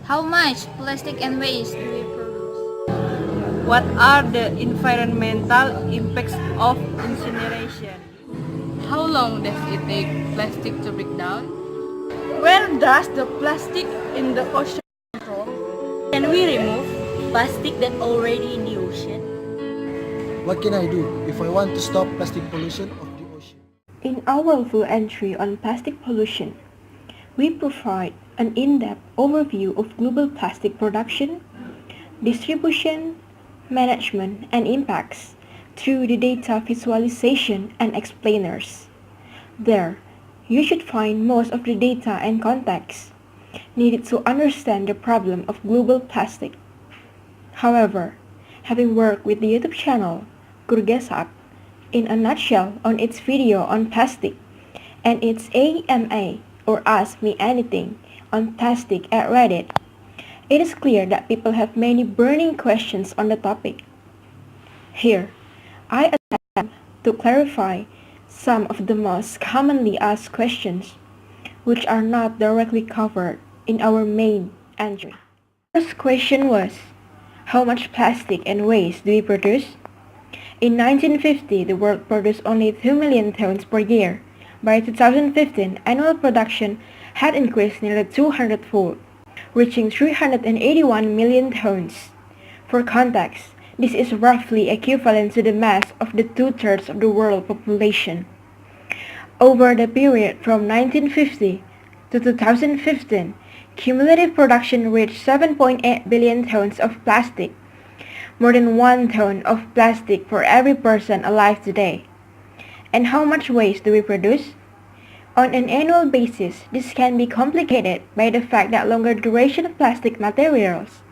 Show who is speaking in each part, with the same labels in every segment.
Speaker 1: How much plastic and waste do we produce?
Speaker 2: What are the environmental impacts of incineration?
Speaker 3: How long does it take plastic to break down?
Speaker 2: Where does the plastic in the ocean come from?
Speaker 4: Can we remove plastic that already in the ocean?
Speaker 5: What can I do if I want to stop plastic pollution of the ocean?
Speaker 6: In our full entry on plastic pollution, we provide an in-depth overview of global plastic production, distribution, management, and impacts through the data visualization and explainers. There, you should find most of the data and context needed to understand the problem of global plastic. However, having worked with the YouTube channel Gurgesat in a nutshell on its video on plastic and its AMA or Ask Me Anything on plastic at Reddit, it is clear that people have many burning questions on the topic. Here, I attempt to clarify some of the most commonly asked questions which are not directly covered in our main entry. First question was, how much plastic and waste do we produce? In 1950, the world produced only 2 million tons per year. By 2015, annual production had increased nearly 200-fold, reaching 381 million tons. For context, this is roughly equivalent to the mass of the two-thirds of the world population. Over the period from 1950 to 2015, cumulative production reached 7.8 billion tons of plastic, more than 1 ton of plastic for every person alive today. And how much waste do we produce? On an annual basis, this can be complicated by the fact that longer duration of plastic materials,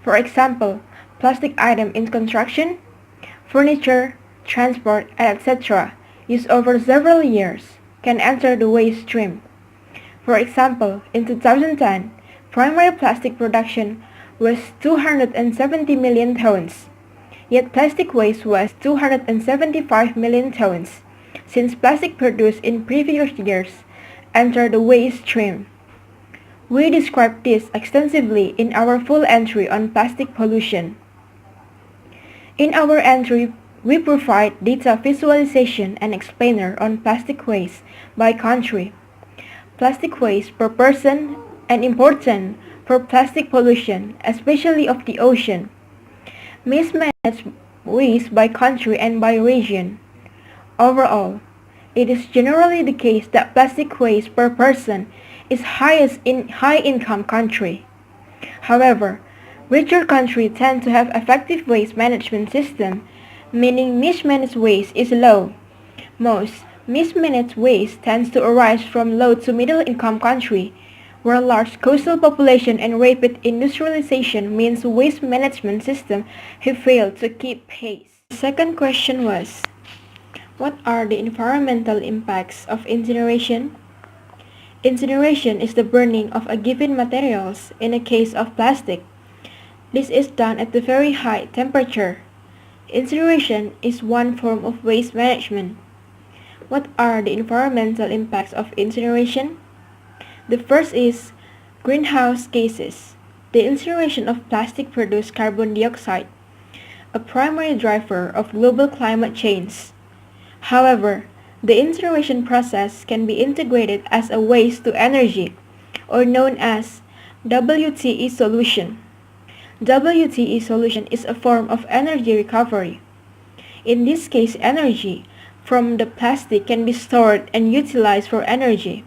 Speaker 6: for example, plastic items in construction, furniture, transport, etc., used over several years, can enter the waste stream. For example, in 2010, primary plastic production was 270 million tons, yet plastic waste was 275 million tons, since plastic produced in previous years entered the waste stream. We described this extensively in our full entry on plastic pollution. In our entry, we provide data visualization and explainer on plastic waste by country, plastic waste per person, and important for plastic pollution, especially of the ocean, mismanaged waste by country and by region. Overall, it is generally the case that plastic waste per person is highest in high-income country. However, richer countries tend to have effective waste management system, meaning mismanaged waste is low. Most mismanaged waste tends to arise from low to middle-income country, where large coastal population and rapid industrialization means waste management system have failed to keep pace. The second question was, what are the environmental impacts of incineration? Incineration is the burning of a given materials in a case of plastic. This is done at a very high temperature. Incineration is one form of waste management. What are the environmental impacts of incineration? The first is greenhouse gases. The incineration of plastic produces carbon dioxide, a primary driver of global climate change. However, the incineration process can be integrated as a waste to energy, or known as WTE solution. WTE solution is a form of energy recovery. In this case, energy from the plastic can be stored and utilized for energy.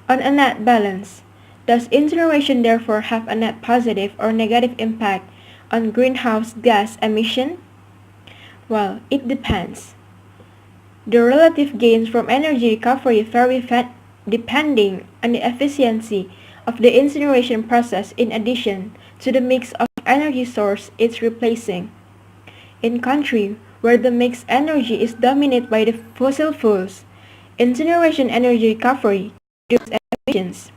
Speaker 6: On a net balance, does incineration therefore have a net positive or negative impact on greenhouse gas emission? Well, it depends. The relative gains from energy recovery vary depending on the efficiency of the incineration process in addition to the mix of energy source it's replacing. In countries where the mixed energy is dominated by the fossil fuels, incineration energy recovery reduces emissions.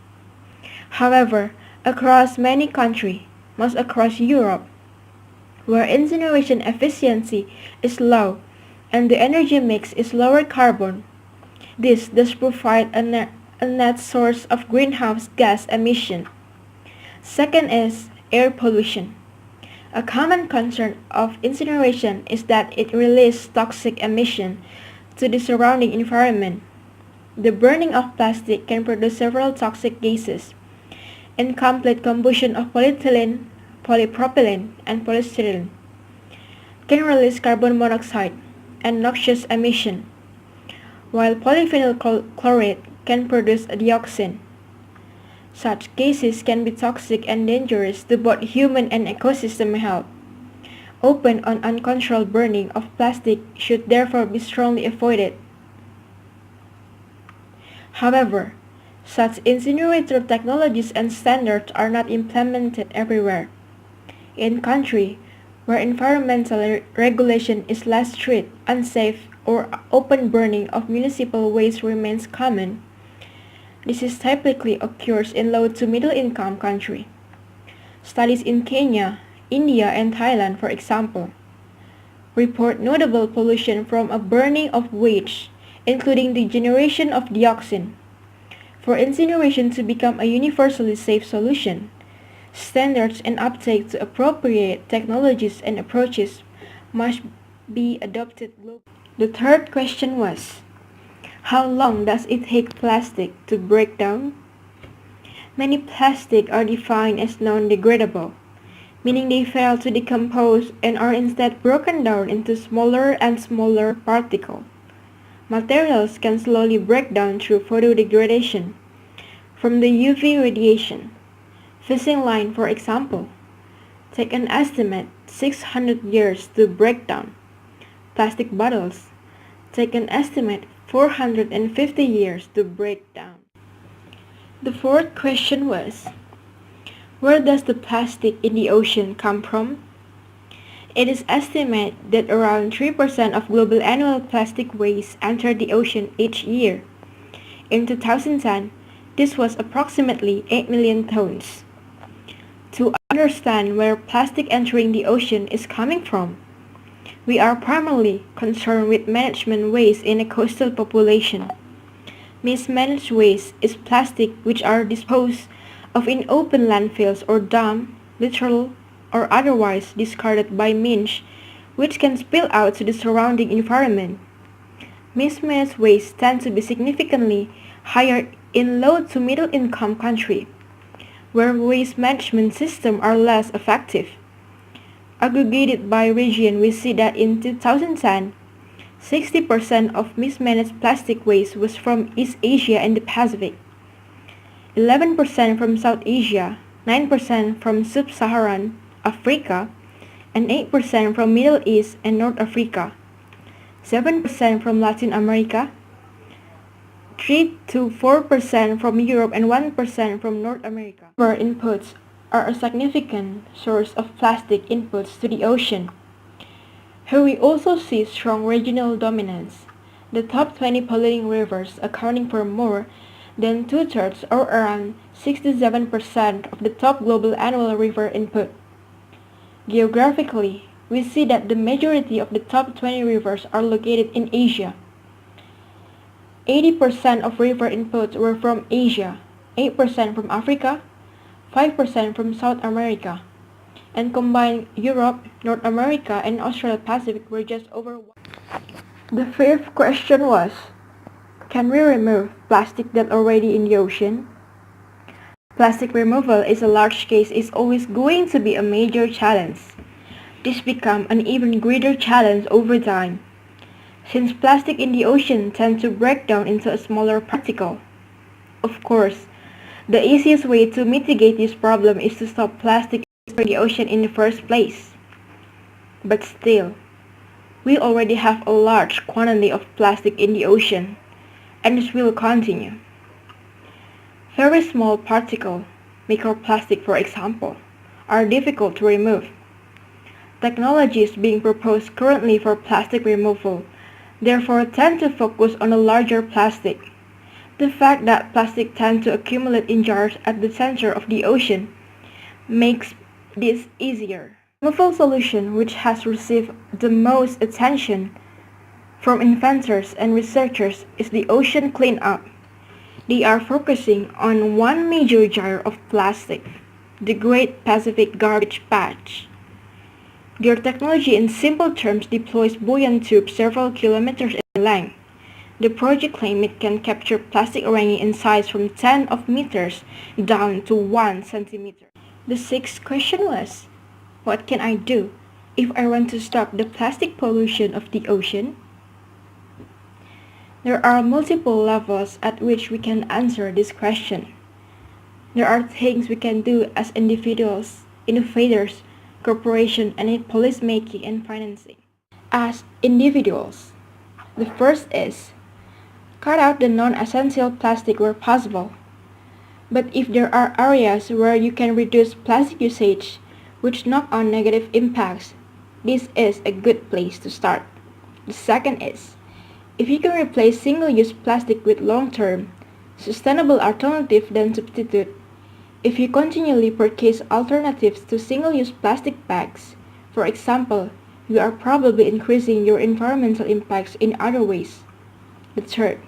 Speaker 6: However, across many countries, most across Europe, where incineration efficiency is low and the energy mix is lower carbon, this does provide a net source of greenhouse gas emission. Second is air pollution. A common concern of incineration is that it releases toxic emission to the surrounding environment. The burning of plastic can produce several toxic gases. Incomplete combustion of polyethylene, polypropylene, and polystyrene can release carbon monoxide and noxious emission, while polyphenol chloride can produce a dioxin. Such gases can be toxic and dangerous to both human and ecosystem health. Open and uncontrolled burning of plastic should therefore be strongly avoided. However, such incinerator technologies and standards are not implemented everywhere. In countries where environmental regulation is less strict, unsafe, or open burning of municipal waste remains common. This is typically occurs in low to middle income countries. Studies in Kenya, India, and Thailand, for example, report notable pollution from a burning of waste, including the generation of dioxin. For incineration to become a universally safe solution, standards and uptake to appropriate technologies and approaches must be adopted globally. The third question was, how long does it take plastic to break down? Many plastics are defined as non-degradable, meaning they fail to decompose and are instead broken down into smaller and smaller particles. Materials can slowly break down through photodegradation from the UV radiation. Fishing line, for example, take an estimate 600 years to break down. Plastic bottles take an estimate 450 years to break down. The fourth question was, where does the plastic in the ocean come from? It is estimated that around 3% of global annual plastic waste enter the ocean each year. In 2010, this was approximately 8 million tons. To understand where plastic entering the ocean is coming from, we are primarily concerned with management waste in a coastal population. Mismanaged waste is plastic which are disposed of in open landfills or dump, literal or otherwise discarded by means which can spill out to the surrounding environment. Mismanaged waste tend to be significantly higher in low to middle income countries, where waste management systems are less effective. Aggregated by region, we see that in 2010, 60% of mismanaged plastic waste was from East Asia and the Pacific, 11% from South Asia, 9% from Sub-Saharan Africa, and 8% from Middle East and North Africa, 7% from Latin America, 3 to 4% from Europe, and 1% from North America. Our inputs are a significant source of plastic inputs to the ocean. Here we also see strong regional dominance, the top 20 polluting rivers accounting for more than two-thirds or around 67% of the top global annual river input. Geographically, we see that the majority of the top 20 rivers are located in Asia. 80% of river inputs were from Asia, 8% from Africa, 5% from South America, and combined Europe, North America, and Australia Pacific were just over 1. The fifth question was, can we remove plastic that already in the ocean? Plastic removal is a large case is always going to be a major challenge. This becomes an even greater challenge over time, since plastic in the ocean tends to break down into a smaller particle. Of course, the easiest way to mitigate this problem is to stop plastic in the ocean in the first place. But still, we already have a large quantity of plastic in the ocean, and this will continue. Very small particles, microplastic for example, are difficult to remove. Technologies being proposed currently for plastic removal therefore tend to focus on a larger plastic. The fact that plastic tend to accumulate in jars at the center of the ocean makes this easier. The removal solution which has received the most attention from inventors and researchers is the ocean cleanup. They are focusing on one major jar of plastic, the Great Pacific Garbage Patch. Their technology in simple terms deploys buoyant tubes several kilometers in length. The project claims it can capture plastic ranging in size from 10 of meters down to 1 centimeter. The sixth question was, what can I do if I want to stop the plastic pollution of the ocean? There are multiple levels at which we can answer this question. There are things we can do as individuals, innovators, corporations, and in policymaking and financing. As individuals, the first is cut out the non-essential plastic where possible. But if there are areas where you can reduce plastic usage, which knock on negative impacts, this is a good place to start. The second is, if you can replace single-use plastic with long-term, sustainable alternative than substitute, if you continually purchase alternatives to single-use plastic bags, for example, you are probably increasing your environmental impacts in other ways. The third,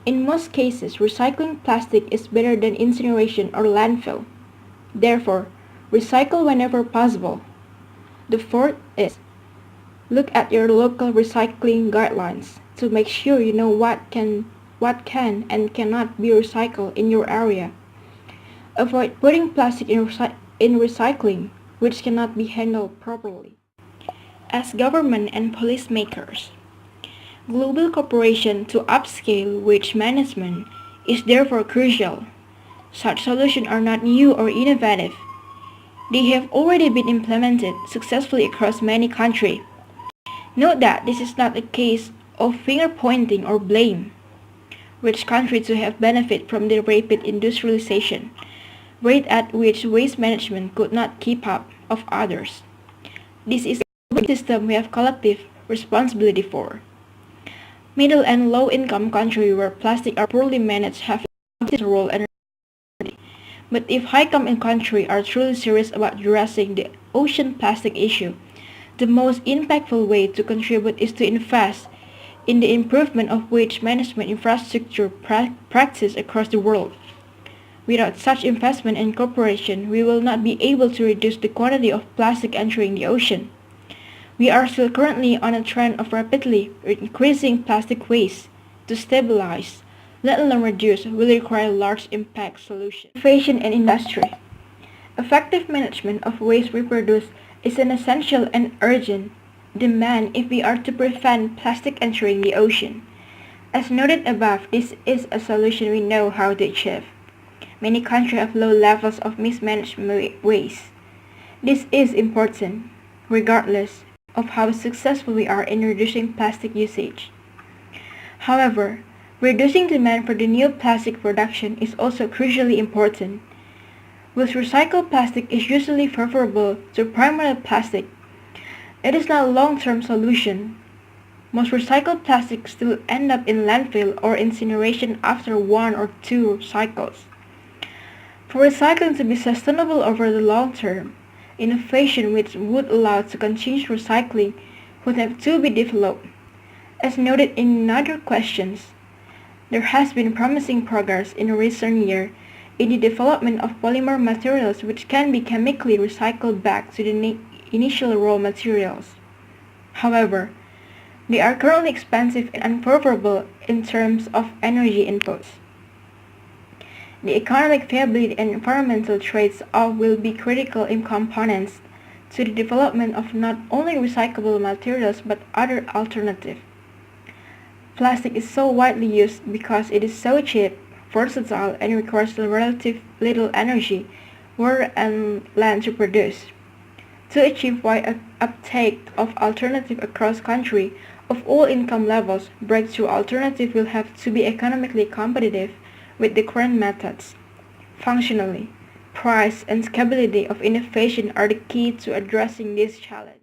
Speaker 6: in most cases, recycling plastic is better than incineration or landfill. Therefore, recycle whenever possible. The fourth is, look at your local recycling guidelines to make sure you know what can and cannot be recycled in your area. Avoid putting plastic in recycling, which cannot be handled properly. As government and policymakers, global cooperation to upscale waste management is therefore crucial. Such solutions are not new or innovative. They have already been implemented successfully across many countries. Note that this is not a case of finger-pointing or blame. Rich countries who have benefited from the rapid industrialization, rate at which waste management could not keep up, of others. This is a system we have collective responsibility for. Middle and low-income countries where plastic are poorly managed have a role and responsibility. But if high-income countries are truly serious about addressing the ocean plastic issue, the most impactful way to contribute is to invest in the improvement of waste management infrastructure practice across the world. Without such investment and cooperation, we will not be able to reduce the quantity of plastic entering the ocean. We are still currently on a trend of rapidly increasing plastic waste. To stabilize, let alone reduce, will require large impact solutions. Innovation and industry. Effective management of waste reproduce is an essential and urgent demand if we are to prevent plastic entering the ocean. As noted above, this is a solution we know how to achieve. Many countries have low levels of mismanaged waste. This is important, regardless of how successful we are in reducing plastic usage. However, reducing demand for the new plastic production is also crucially important. With recycled plastic is usually preferable to primary plastic. It is not a long-term solution. Most recycled plastics still end up in landfill or incineration after 1 or 2 cycles. For recycling to be sustainable over the long term, innovation which would allow to continue recycling would have to be developed. As noted in other questions, there has been promising progress in recent years in the development of polymer materials which can be chemically recycled back to the initial raw materials. However, they are currently expensive and unfavorable in terms of energy inputs. The economic viability and environmental trades-off will be critical components to the development of not only recyclable materials but other alternatives. Plastic is so widely used because it is so cheap, versatile, and requires relatively little energy, water, and land to produce. To achieve wide uptake of alternatives across countries of all income levels, breakthrough alternatives will have to be economically competitive with the current methods. Functionally, price and scalability of innovation are the key to addressing this challenge.